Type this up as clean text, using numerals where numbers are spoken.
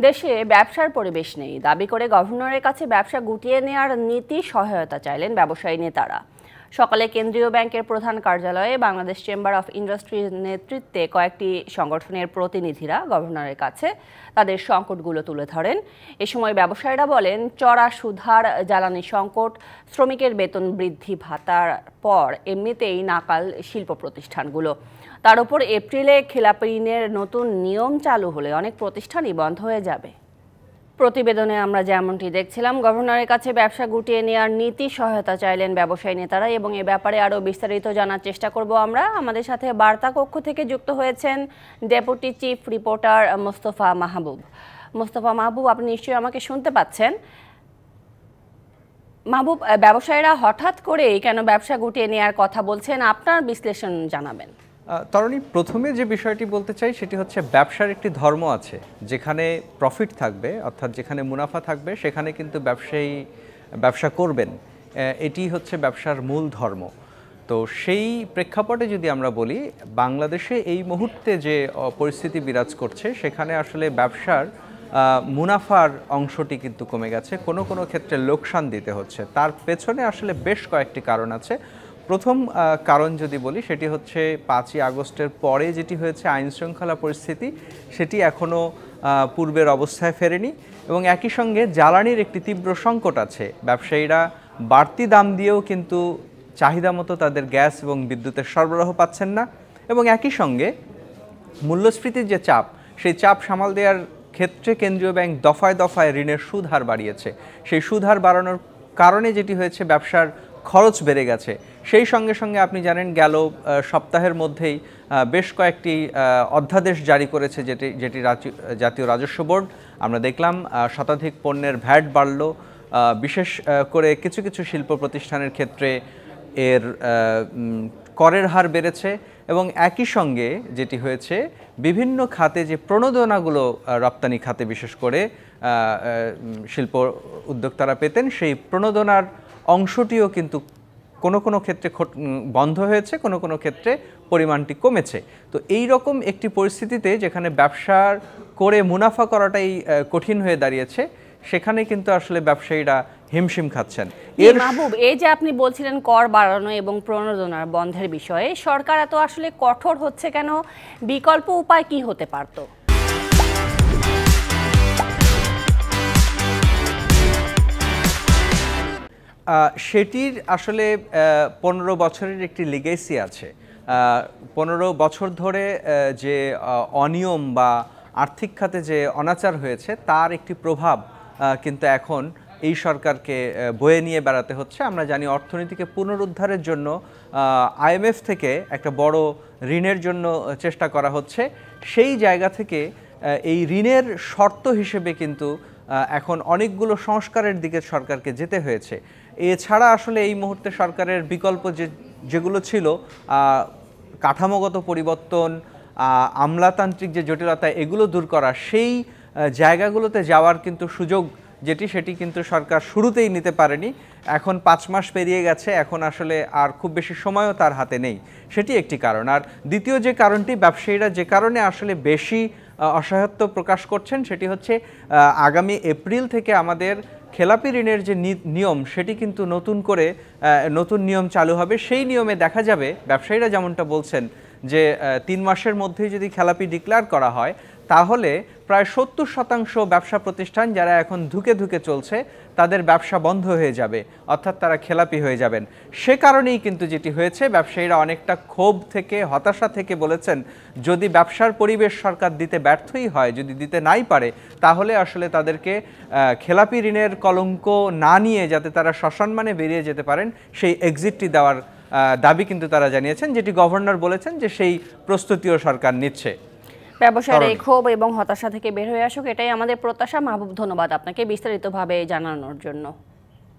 দেশে ব্যবসার পরিবেশ নেই দাবি করে গভর্নরের কাছে ব্যবসা গুটিয়ে নেওয়ার নীতি সহায়তা চাইলেন ব্যবসায়ী নেতারা। সকালে কেন্দ্রীয় ব্যাংকের প্রধান কার্যালয়ে বাংলাদেশ চেম্বার অফ ইন্ডাস্ট্রির নেতৃত্বে কয়েকটি সংগঠনের প্রতিনিধিরা গভর্নরের কাছে তাদের সংকটগুলো তুলে ধরেন। এ সময় ব্যবসায়ীরা বলেন, চড়া সুদহার, জ্বালানি সংকট, শ্রমিকের বেতন বৃদ্ধি ভাতার পর এমনিতেই নাকাল শিল্প প্রতিষ্ঠানগুলো। তার উপর এপ্রিলে খেলাপি ঋণের নতুন নিয়ম চালু হলে অনেক প্রতিষ্ঠানই বন্ধ হয়ে যাবে। প্রতিবেদনে আমরা যেমনটি দেখছিলাম, গভর্নরের কাছে ব্যবসা গুটিয়ে নেওয়ার নীতি সহায়তা চাইলেন ব্যবসায়ী নেতারা এবং এ ব্যাপারে আরও বিস্তারিত জানার চেষ্টা করব আমরা। আমাদের সাথে বার্তা কক্ষ থেকে যুক্ত হয়েছেন ডেপুটি চিফ রিপোর্টার মোস্তফা মাহবুব। মোস্তফা মাহবুব, আপনি নিশ্চয়ই আমাকে শুনতে পাচ্ছেন। মাহবুব, ব্যবসায়ীরা হঠাৎ করেই কেন ব্যবসা গুটিয়ে নেওয়ার কথা বলছেন, আপনার বিশ্লেষণ জানাবেন। তরণী, প্রথমে যে বিষয়টি বলতে চাই সেটি হচ্ছে ব্যবসার একটি ধর্ম আছে, যেখানে প্রফিট থাকবে অর্থাৎ যেখানে মুনাফা থাকবে সেখানে কিন্তু ব্যবসায়ী ব্যবসা করবেন। এটি হচ্ছে ব্যবসার মূল ধর্ম। তো সেই প্রেক্ষাপটে যদি আমরা বলি, বাংলাদেশে এই মুহূর্তে যে পরিস্থিতি বিরাজ করছে সেখানে আসলে ব্যবসার মুনাফার অংশটি কিন্তু কমে গেছে, কোনো কোনো ক্ষেত্রে লোকসান দিতে হচ্ছে। তার পেছনে আসলে বেশ কয়েকটি কারণ আছে। প্রথম কারণ যদি বলি সেটি হচ্ছে 5ই আগস্টের পরে যেটি হয়েছে আইনশৃঙ্খলা পরিস্থিতি, সেটি এখনও পূর্বের অবস্থায় ফেরেনি এবং একই সঙ্গে জ্বালানির একটি তীব্র সংকট আছে। ব্যবসায়ীরা বাড়তি দাম দিয়েও কিন্তু চাহিদা মতো তাদের গ্যাস এবং বিদ্যুতের সরবরাহ পাচ্ছেন না এবং একই সঙ্গে মূল্যস্ফীতির যে চাপ, সেই চাপ সামাল দেওয়ার ক্ষেত্রে কেন্দ্রীয় ব্যাংক দফায় দফায় ঋণের সুদ হার বাড়িয়েছে। সেই সুদ হার বাড়ানোর কারণে যেটি হয়েছে, ব্যবসার খরচ বেড়ে গেছে। সেই সঙ্গে সঙ্গে আপনি জানেন, গেল সপ্তাহের মধ্যেই বেশ কয়েকটি অধ্যাদেশ জারি করেছে যেটি জাতীয় রাজস্ব বোর্ড। আমরা দেখলাম শতাধিক পণ্যের ভ্যাট বাড়ল, বিশেষ করে কিছু কিছু শিল্প প্রতিষ্ঠানের ক্ষেত্রে এর করের হার বেড়েছে এবং একই সঙ্গে যেটি হয়েছে, বিভিন্ন খাতে যে প্রণোদনাগুলো রপ্তানি খাতে বিশেষ করে শিল্প উদ্যোক্তারা পেতেন, সেই প্রণোদনার অংশটিও কিন্তু কোনো কোনো ক্ষেত্রে বন্ধ হয়েছে, কোনো কোনো ক্ষেত্রে পরিমাণটি কমেছে। তো এই রকম একটি পরিস্থিতিতে যেখানে ব্যবসার করে মুনাফা করাটাই কঠিন হয়ে দাঁড়িয়েছে, সেখানে কিন্তু আসলে ব্যবসায়ীরা হিমশিম খাচ্ছেন। মাহবুব, এই যে আপনি বলছিলেন কর বাড়ানো এবং প্রণোদনার বন্ধের বিষয়ে, সরকার এত আসলে কঠোর হচ্ছে কেন? বিকল্প উপায় কি হতে পারত? সেটির আসলে 15 বছরের একটি লিগেসি আছে। 15 বছর ধরে যে অনিয়ম বা আর্থিক খাতে যে অনাচার হয়েছে, তার একটি প্রভাব কিন্তু এখন এই সরকারকে বয়ে নিয়ে বেড়াতে হচ্ছে। আমরা জানি, অর্থনীতিকে পুনরুদ্ধারের জন্য IMF থেকে একটা বড় ঋণের জন্য চেষ্টা করা হচ্ছে। সেই জায়গা থেকে এই ঋণের শর্ত হিসেবে কিন্তু এখন অনেকগুলো সংস্কারের দিকে সরকারকে যেতে হয়েছে। এছাড়া আসলে এই মুহূর্তে সরকারের বিকল্প যেগুলো ছিল, কাঠামোগত পরিবর্তন, আমলাতান্ত্রিক যে জটিলতা, এগুলো দূর করা, সেই জায়গাগুলোতে যাওয়ার কিন্তু সুযোগ সেটি কিন্তু সরকার শুরুতেই নিতে পারেনি। এখন 5 মাস পেরিয়ে গেছে, এখন আসলে আর খুব বেশি সময়ও তার হাতে নেই। সেটি একটি কারণ। আর দ্বিতীয় যে কারণটি, ব্যবসায়ীরা যে কারণে আসলে বেশি অসহায়ত্ব প্রকাশ করছেন, সেটি হচ্ছে আগামী এপ্রিল থেকে আমাদের খেলাপি ঋণের যে নিয়ম, সেটি কিন্তু নতুন নিয়ম চালু হবে। সেই নিয়মে দেখা যাবে, ব্যবসায়ীরা যেমনটা বলছেন যে 3 মাসের মধ্যেই যদি খেলাপি ডিক্লেয়ার করা হয়, তাহলে প্রায় 70% ব্যবসা প্রতিষ্ঠান যারা এখন ধুকে ধুকে চলছে, তাদের ব্যবসা বন্ধ হয়ে যাবে, অর্থাৎ তারা খেলাপি হয়ে যাবেন। সে কারণেই কিন্তু যেটি হয়েছে, ব্যবসায়ীরা অনেকটা ক্ষোভ থেকে, হতাশা থেকে বলেছেন, যদি ব্যবসার পরিবেশ সরকার দিতে ব্যর্থই হয়, যদি দিতে নাই পারে, তাহলে আসলে তাদেরকে খেলাপি ঋণের কলঙ্ক না নিয়ে যাতে তারা সসম্মানে বেরিয়ে যেতে পারেন, সেই এক্সিটটি দেওয়ার দাবি কিন্তু তারা জানিয়েছেন, যেটি গভর্নর বলেছেন যে সেই প্রস্তুতিও সরকার নিচ্ছে। ব্যবসায়ীরা এই ক্ষোভ এবং হতাশা থেকে বের হয়ে আসুক, এটাই আমাদের প্রত্যাশা। মাহবুব, ধন্যবাদ আপনাকে বিস্তারিতভাবে জানানোর জন্য।